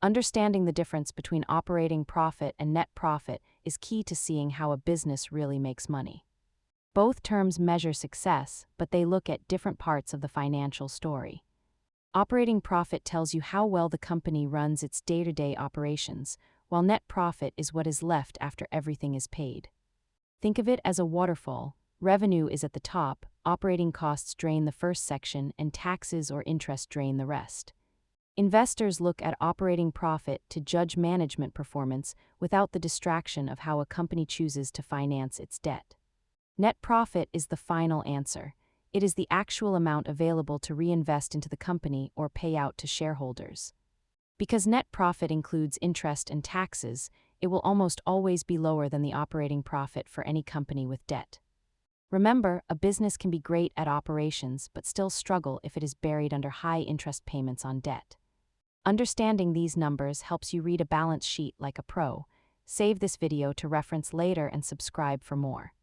Understanding the difference between operating profit and net profit is key to seeing how a business really makes money. Both terms measure success, but they look at different parts of the financial story. Operating profit tells you how well the company runs its day-to-day operations, while net profit is what is left after everything is paid. Think of it as a waterfall. Revenue is at the top, operating costs drain the first section, and taxes or interest drain the rest. Investors look at operating profit to judge management performance without the distraction of how a company chooses to finance its debt. Net profit is the final answer. It is the actual amount available to reinvest into the company or pay out to shareholders. Because net profit includes interest and taxes, it will almost always be lower than the operating profit for any company with debt. Remember, a business can be great at operations but still struggle if it is buried under high interest payments on debt. Understanding these numbers helps you read a balance sheet like a pro. Save this video to reference later and subscribe for more.